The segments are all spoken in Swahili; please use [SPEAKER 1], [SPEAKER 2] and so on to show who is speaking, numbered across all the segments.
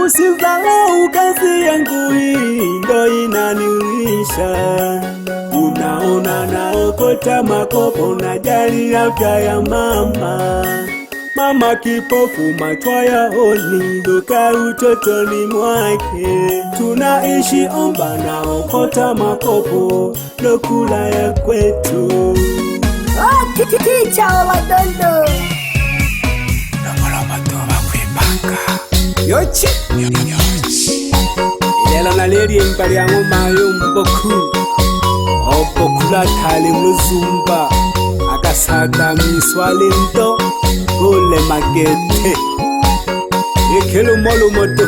[SPEAKER 1] Usidharau kazi yangu, hii ndo inanilisha. Unaona naokota makopo, najali afya ya mama. Mama kipofu, macho hayaoni toka utotoni mwake. Tunaishi omba, naokota makopo, ndo kula ya kwetu.
[SPEAKER 2] Ticha wa Wadondo
[SPEAKER 1] yochi lelo naleri embali yango mayo mboku obokula thale muzumba akasaka miswale nto kule magete ekelo molo moto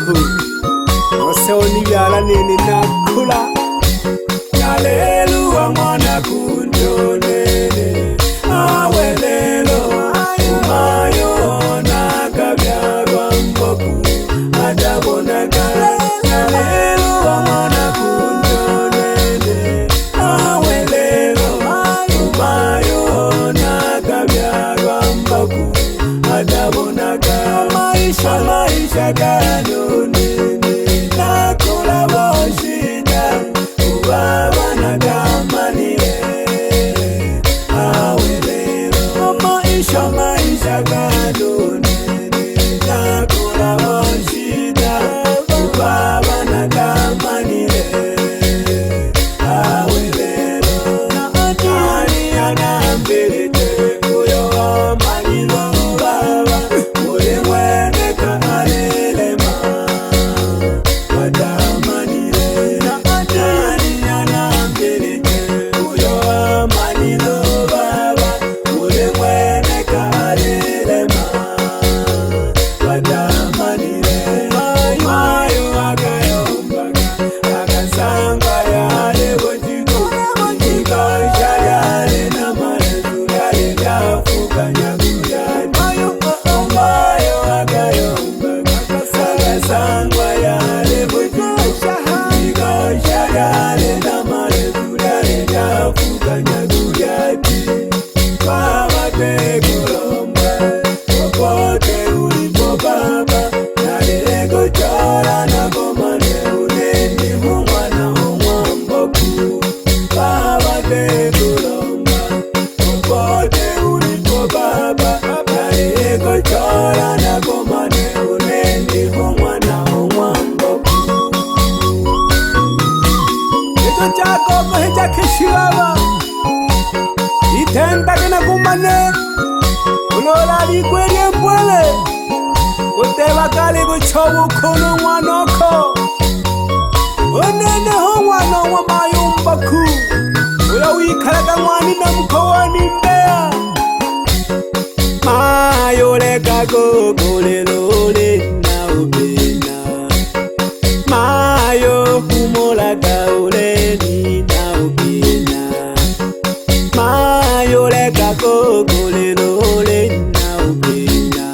[SPEAKER 1] oseoni byala nene nakula nalelu wa mwana kundonene awelelo umayo nakabyarwa mboku adabonaka nalelo wa mwana kundonene awelelo umayo nakabyarwa mboku adabonaka maisha kanonene nakula boshida ubaba nagamanile awelelo maisha kanonene nakula boshida ubaba nagamanile awelelo nani anambelete kuyo amanilo baba ule mwene kanalelema wadamanile nani anambelete kuyo amanilo baba ule mwene kanalelema wadamanile mayo agayombaga akasanga yale botiko ikasha yale na marefu yale yafuka nyaguyati mayo agayombaga akasanga yale botiko ikasha yale na marefu yale yafuka nyaguyati baba tekulomba popote ulipo baba naleleko chora na komane uneni mwana omwamboku baba tekulomba popote ulipo baba naleleko chora na komane uneni mwana omwamboku ito chako kohecha kishibaba itenda kena kumane ulola likwelie mbwele uteba kali kuchobu kuno mwanoko unene ho mwana wa mayumbaku uya wikalaga mwani na mkowani mbea mayo gogolelole na ubena mayo humolaga uleni na ubena mayo gogolelole na ubena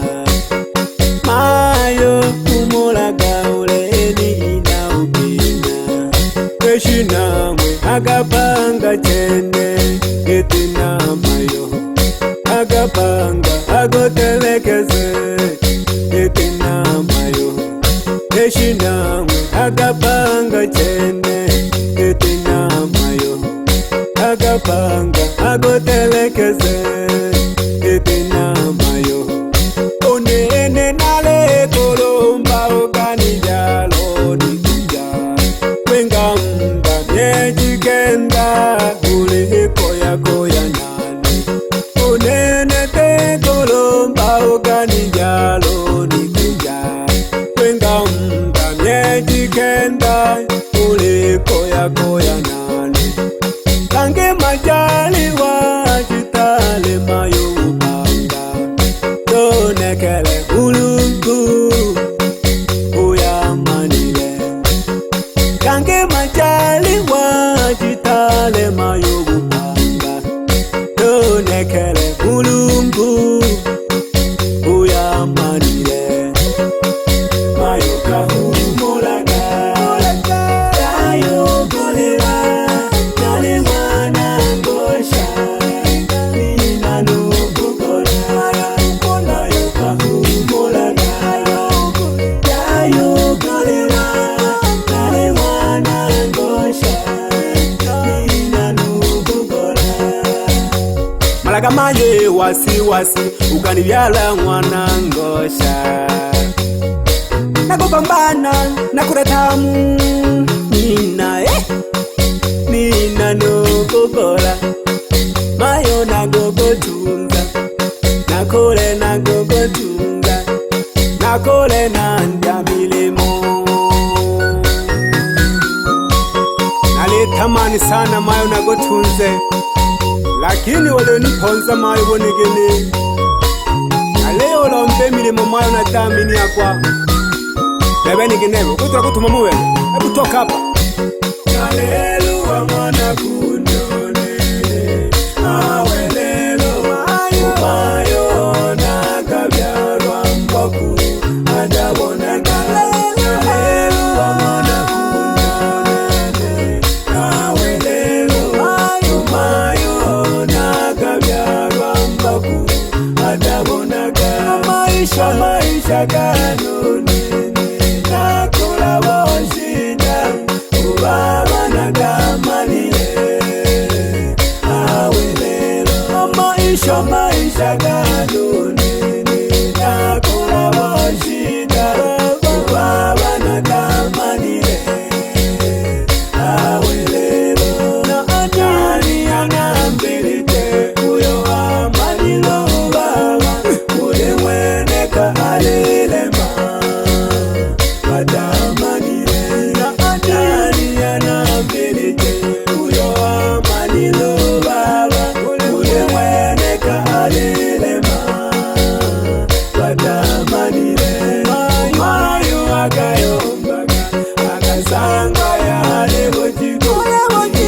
[SPEAKER 1] mayo humolaga uleni na ubena keshinamwe agapanga chene etina mayo agapanga agotelekeze etina wasiwasi ukanivyala mwana ngosha. Nakupambana nakuretamu nina nokukola mayo nagogotunga nakole nagogotunga nakole nandya milimo. Nalitamani sana mayo nagotunze, lakini waloniponza mayo bonegene. Naleo lombe milimo mayo natamini yakwa nebenegenebo kutura kutuma muwe. Hebu toka hapa. Haleluya mwana kundone awelelo mayo nakabyarwa mboku adabona. Haleluya mwana kundone awelelo mayo nakabyarwa mboku adabona. Maisha kanone nakula boshida ubaba nagamanile awelelo maisha kanone nakula boshida ubaba nagamanile awelelo. Nani anambelete uyo amanilo baba ule mweneka alilema wadamanile. Nani anambelete uyo amanilo baba ule mweneka alilema wadamanile. Mayo akayombaga akasanga yale botiko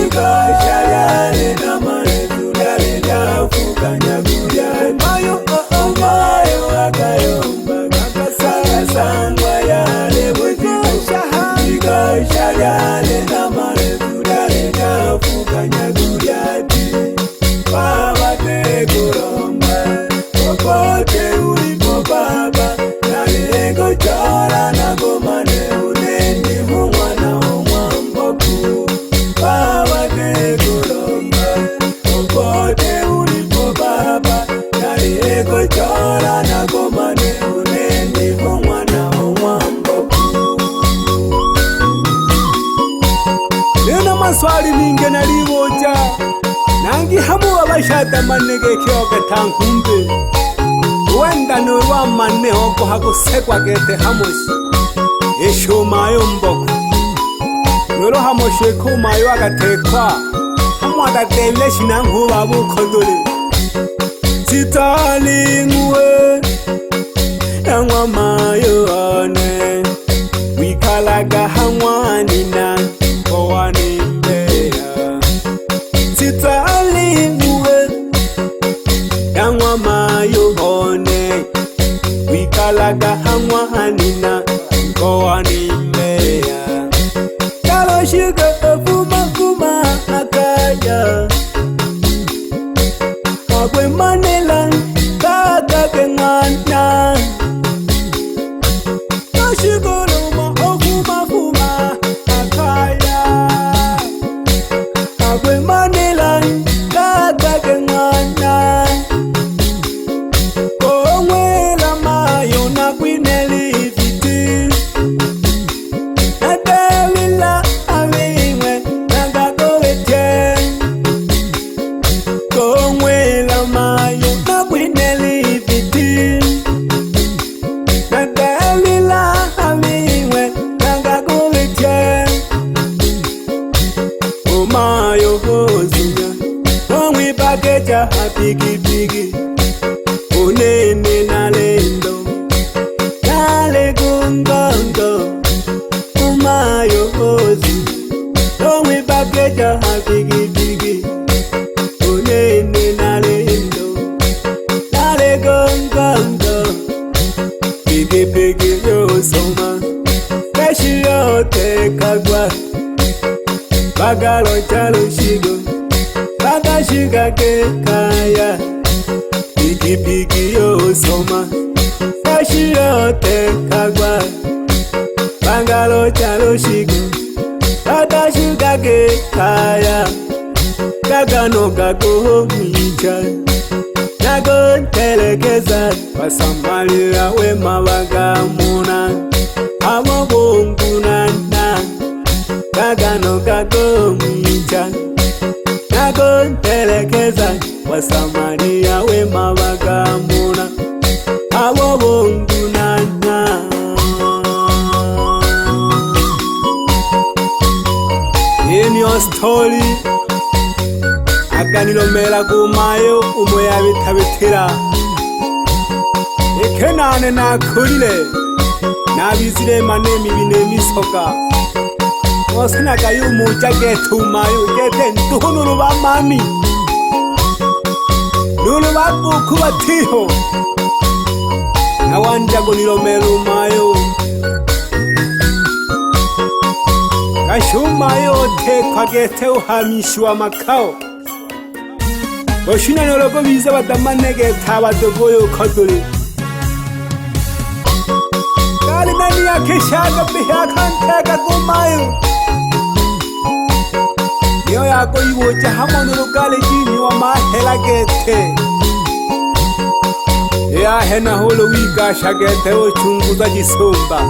[SPEAKER 1] ikashayale na marefu yale jafuka nyaguya. Mayo akayombaga akasanga yale botiko ikashayale na marefu yale jafuka nyaguya. Baba teguromba popote ulipo baba nalego chora nagomane uneni mwana omwamboku. Baba teguromba popote ulipo baba nalego chora nagomane uneni mwana omwamboku. Nina maswali ninge naliboja nangi hamu abashata manege kyoga tankumbe wenda norwa manne hoko hakusekwa gete hamoshi esho mayo mboko noro hamoshe ko mayo agatekwa hamu agatele shinangu babu kodole sitali ngwe yangwa mayo ane wikalaga hamwanina kowani mbeya. Sitali ngwe yangwa mayo one wikalaga hamwanina kowani mbeya. Kaloshiga fuma akaya agwe manela kaka ngana Kashigoroma fuma akaya agwe manela kaka ngana kongwela mayo na kwineli viti nadalila awimwe nagagowete kongwela mayo na kwineli viti nadalila awimwe nagagowete umayo hozunya nongwipakeja hapigipigi unene nalendo nale gungongo umayo hozu nongwipakeja hapigipigi unene nalendo nale gungongo pigipigi yosoma keshi yote kagwa bagalo chalo shigo bagashiga kekaya pigipigi yosoma keshi yote kagwa bagalo chalo shigo bagashiga kekaya kagano gago mija nago nagontelekeza Wasamaria wema wagamuna Abo bongunana Kagano kagomija Nagontelekeza Wasamaria wema wagamuna Abo bongunana In your story Aganilomela kumayo umoya bitabitira Ekenane nakulile Nabizile manemi binemisoka Osina kayumu jagetumayo Gete ntuhunuru ba mami Nulu baku kubatiho Nawanja kunilomela umayo Kashumayo tekwa gete uhamishwa makao Oshina noloko biza batamanege tabadogoyo koduli Kali nani ya kishaga biha kanteka kumayo Niyo yako iwoja hamonuru kali jini wa mahela gete Ya hena holo wika shagete ochunguza jisumba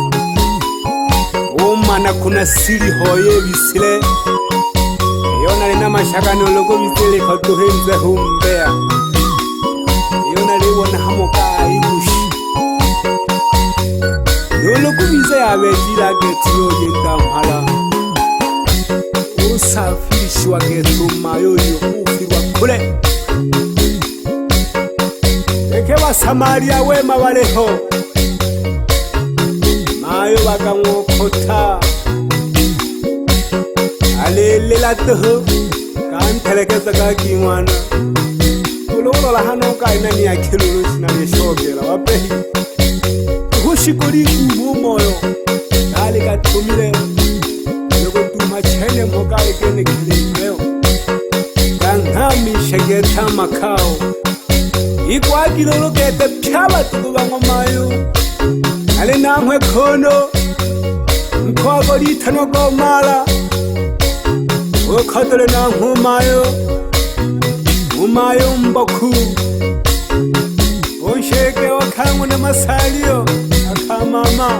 [SPEAKER 1] Umana kuna siri hoye bisile Yona lina mashaka noloko bisile kotuhenze humbea Yona liwona hamoka aibushi Noloko bize ya vejila getiyo yenda mhala Usafirishi wa getuma yoyo ufirwa kule Eke wa Samaria wema waleho Mayo bakamwokota Alelela toho Kantelekeza kakimwana Ulola hano kainani ya kilulu sinalishogela wapehi Hushikuri kubumoyo Dali katumile Yogo dumachene mhoka ikene kilimeo Gangami shageta makao Ikwa kilulu kete pchaba tukubango mayo Ale namwe kono Mkwago litano gomala Ukotole na humayo Umayo mboku Unsheke wakangu na masalio Akamama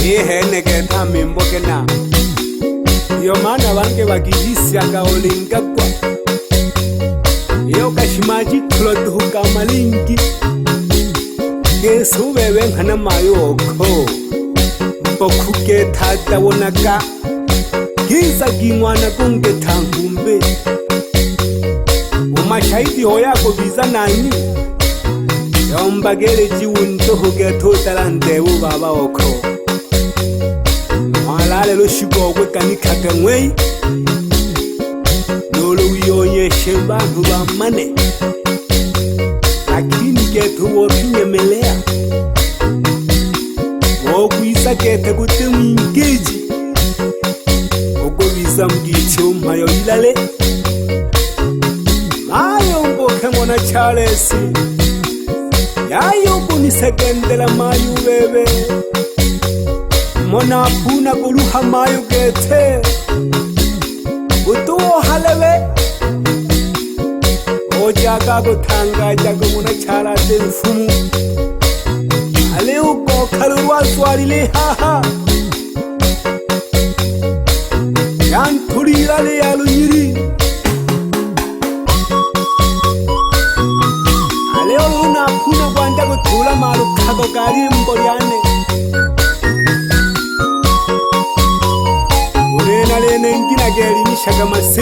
[SPEAKER 1] Ihe negeta mimboke na Yomana wange wakihisi akaolingakwa Iyo kashimaji tulotuhuka malingi Yesu wewe nkana mayoko Mboku geta dawonaka Giza gimwana kungeta ngumbe Umashahidi hoyako biza nani Yombagele jiwunto hugeto talandewu baba oko Mwalale lo shigogwe kanikake mwei Nolo wiyonyeshe bantu bamane Lakini geto wokinyemelea Wokwisa gete kute mwingeji Ogo biza mgicho mayo ilale Mayo mboke mwana Charles Yayo kunisekendela mayu bebe Mona puna kuluha mayu gete Utuo halewe Ojaga gutanga jago mwana Charles mfumu Ale uko kaluwa swalile haha Yantulira le yalunyiri Aleo luna puna kwanja kutula maru kago kari mboryane Urena lene ngina geri nishaga masi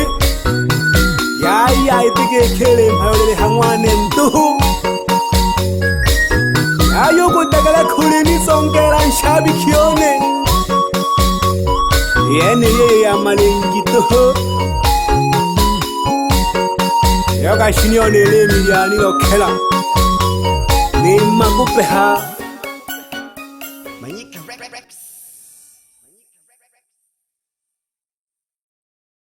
[SPEAKER 1] Yaya itike kele mpayolele hangwane nduhu Yayo kutagala kule nisongera nshabi kione Yene ye ya malengito Yoga shinyo nele miliani okela Ni makupe ha